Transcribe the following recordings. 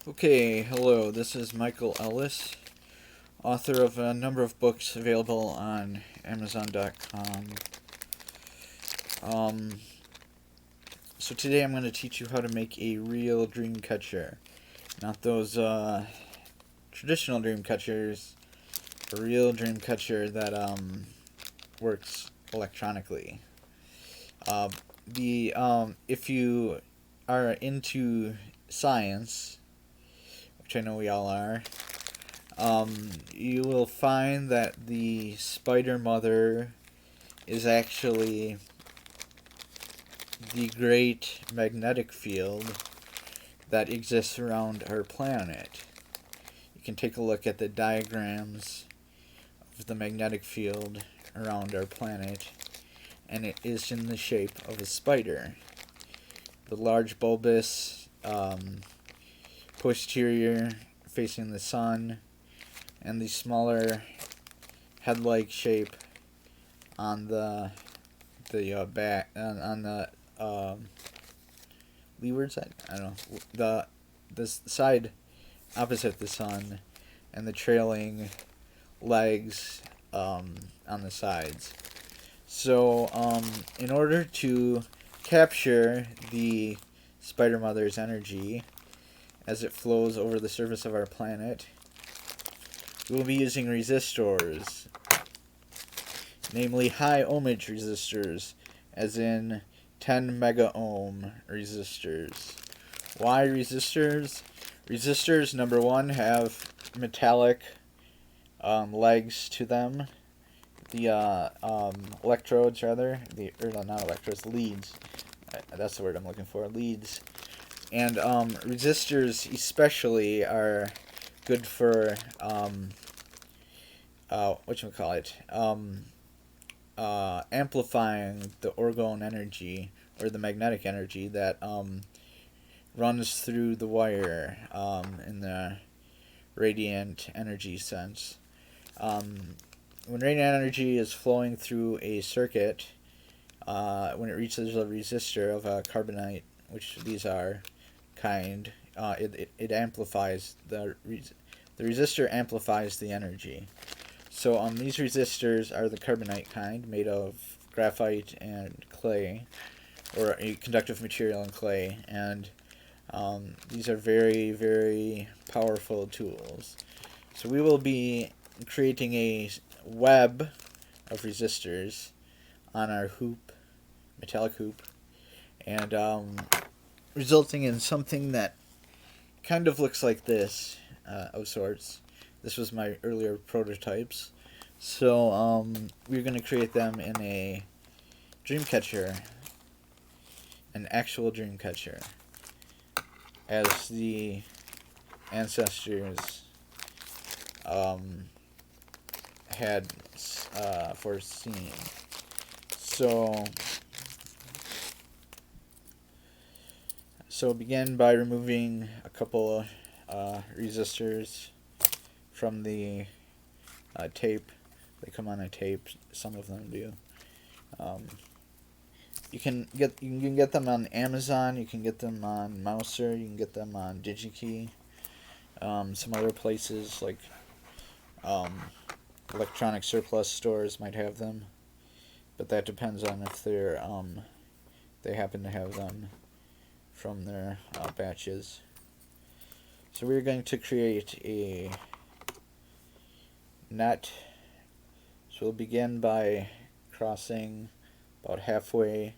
Okay, hello, this is Michael Ellis, author of a number of books available on Amazon.com. Um, so today I'm going to teach you how to make a real dream catcher. Not those traditional dream catchers, a real dream catcher that works electronically. Uh, if you are into science, which I know we all are, you will find that the spider mother is actually the great magnetic field that exists around our planet. You can take a look at the diagrams of the magnetic field around our planet, and it is in the shape of a spider. The large bulbous posterior facing the sun, and the smaller head-like shape on the back on the leeward side. I don't know, the side opposite the sun, and the trailing legs on the sides. So in order to capture the spider mother's energy as it flows over the surface of our planet, we will be using resistors, namely high ohmage resistors, as in 10 mega ohm resistors. Why resistors? Resistors, number one, have metallic legs to them. The electrodes, rather, not electrodes, leads. That's the word I'm looking for. Leads. And resistors, especially, are good for whatchamacallit, amplifying the orgone energy or the magnetic energy that runs through the wire in the radiant energy sense. When radiant energy is flowing through a circuit, when it reaches a resistor of a carbonite, which these are kind, it amplifies the resistor amplifies the energy. So these resistors are the carbonite kind, made of graphite and clay, or a conductive material and clay, and these are very, very powerful tools. So we will be creating a web of resistors on our hoop, metallic hoop, and resulting in something that kind of looks like this, of sorts. This was my earlier prototypes. So we're going to create them in a dream catcher, an actual dream catcher, as the ancestors had foreseen. So begin by removing a couple of resistors from the tape. They come on a tape. Some of them do. You can get them on Amazon. You can get them on Mouser. You can get them on DigiKey. Some other places like electronic surplus stores might have them, but that depends on if they happen to have them from their batches. So we're going to create a net. So we'll begin by crossing about halfway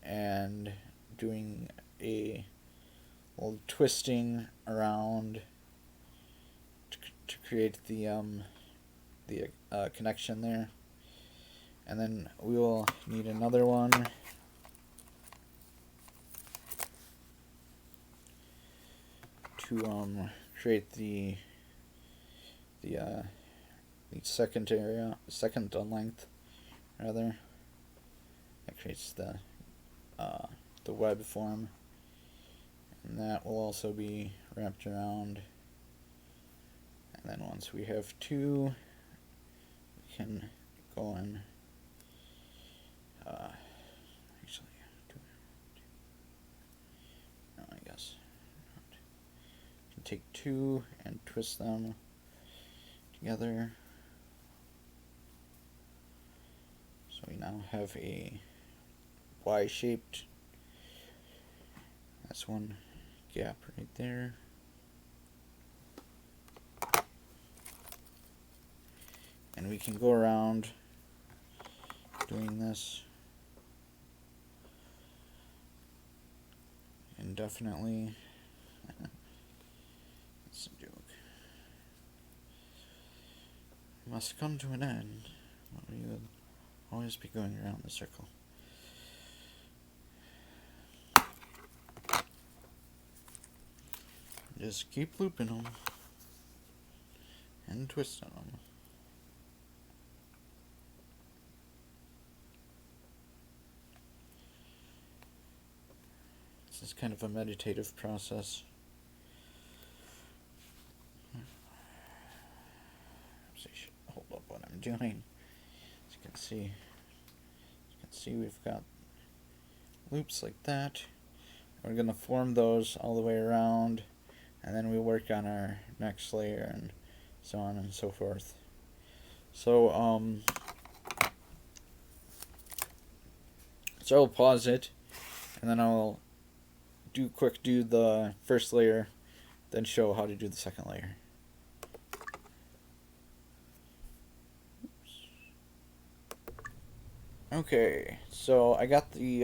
and doing a little twisting around to create the connection there. And then we will need another one to create the second length, rather. That creates the web form, and that will also be wrapped around. And then once we have two, we can go and take two and twist them together. So we now have a Y-shaped. That's one gap right there. And we can go around doing this indefinitely. It's a joke. It must come to an end. We will always be going around the circle. Just keep looping them and twisting them. This is kind of a meditative process. So I should hold up what I'm doing. As you can see we've got loops like that. We're going to form those all the way around, and then we work on our next layer and so on and so forth. So I'll pause it, and then I'll do the first layer, then show how to do the second layer. Okay, so I got the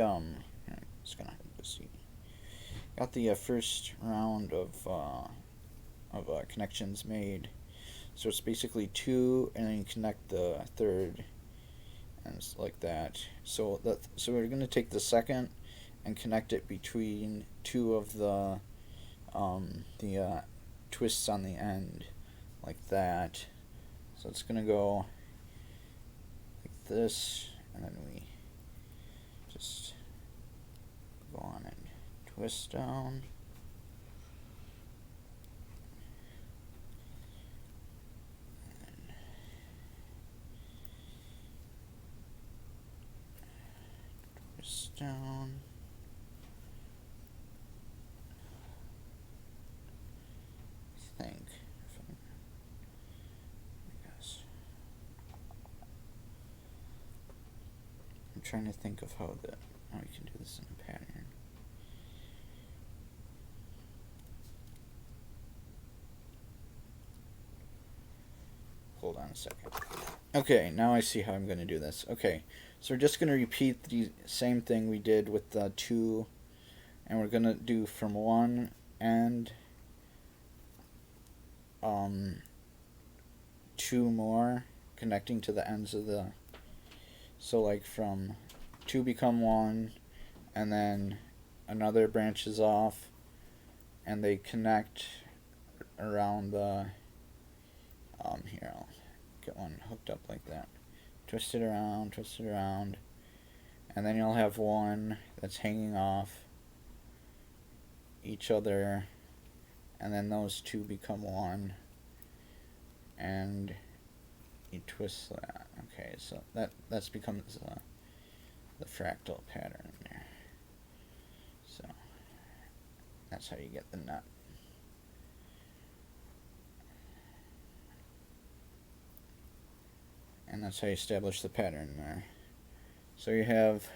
got the first round of connections made. So it's basically two, and then you connect the third, and it's like that. So we're gonna take the second and connect it between two of the twists on the end, like that. So it's gonna go like this, and then we just go on and twist down. Twist down. I think. I'm trying to think of how we can do this in a pattern. Hold on a second. Okay, now I see how I'm going to do this. Okay, so we're just going to repeat the same thing we did with the two, and we're going to do from one end two more connecting to the ends of the, so like from two become one, and then another branches off, and they connect around the here, I'll get one hooked up like that. Twist it around, and then you'll have one that's hanging off each other, and then those two become one, and you twist that. Okay, so that's becomes the fractal pattern there. So that's how you get the nut. And that's how you establish the pattern there. So you have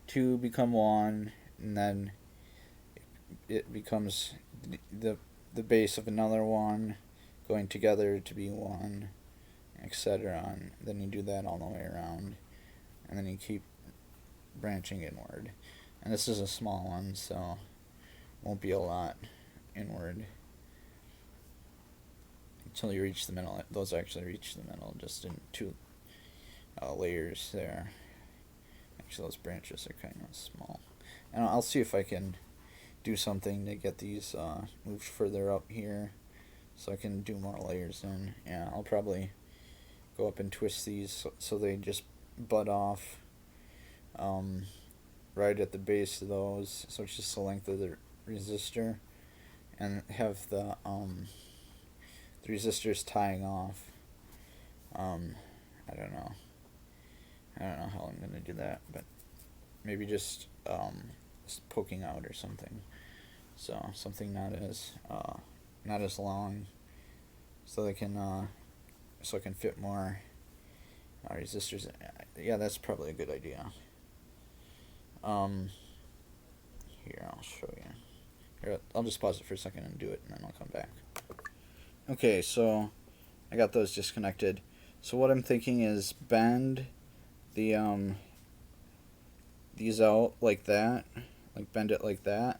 two become one, and then it becomes the base of another one going together to be one, etc. And then you do that all the way around, and then you keep branching inward. And this is a small one, so won't be a lot inward until you reach the middle. Those actually reach the middle just in two layers there. Actually, those branches are kind of small. And I'll see if I can do something to get these moved further up here so I can do more layers in. Yeah, I'll probably go up and twist these so they just butt off right at the base of those. So it's just the length of the resistor, and have the resistors tying off. I don't know how I'm gonna do that, but maybe just poking out or something. So something not as long, so they can so it can fit more resistors. Yeah, that's probably a good idea. Um, Here, I'll show you. Here, I'll just pause it for a second and do it, and then I'll come back. Okay, so I got those disconnected. So what I'm thinking is bend the these out like that, like bend it like that.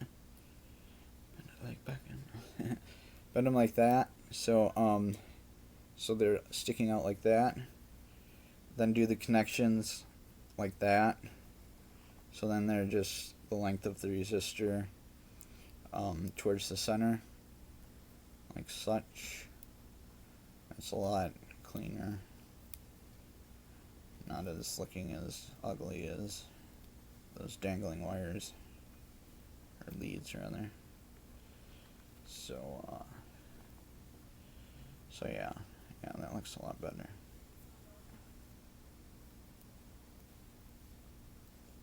Bend it like back in. Bend them like that. So they're sticking out like that. Then do the connections like that. So then they're just the length of the resistor towards the center, like such. It's a lot cleaner. Not as looking as ugly as those dangling wires, or leads rather. So yeah, that looks a lot better.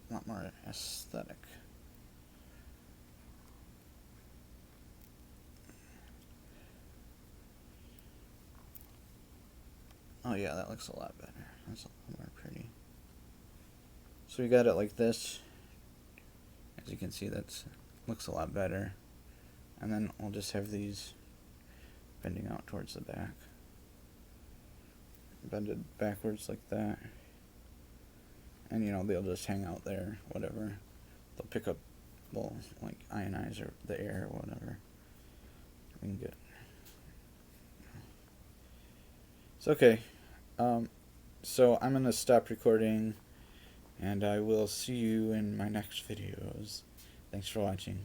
A lot more aesthetic. Oh yeah, that looks a lot better. That's a lot more pretty. So we got it like this. As you can see, that looks a lot better. And then we'll just have these bending out towards the back. Bended backwards like that. And they'll just hang out there, whatever. They'll pick up, they'll like ionize or the air or whatever. We can get. It's okay. So I'm gonna stop recording, and I will see you in my next videos. Thanks for watching.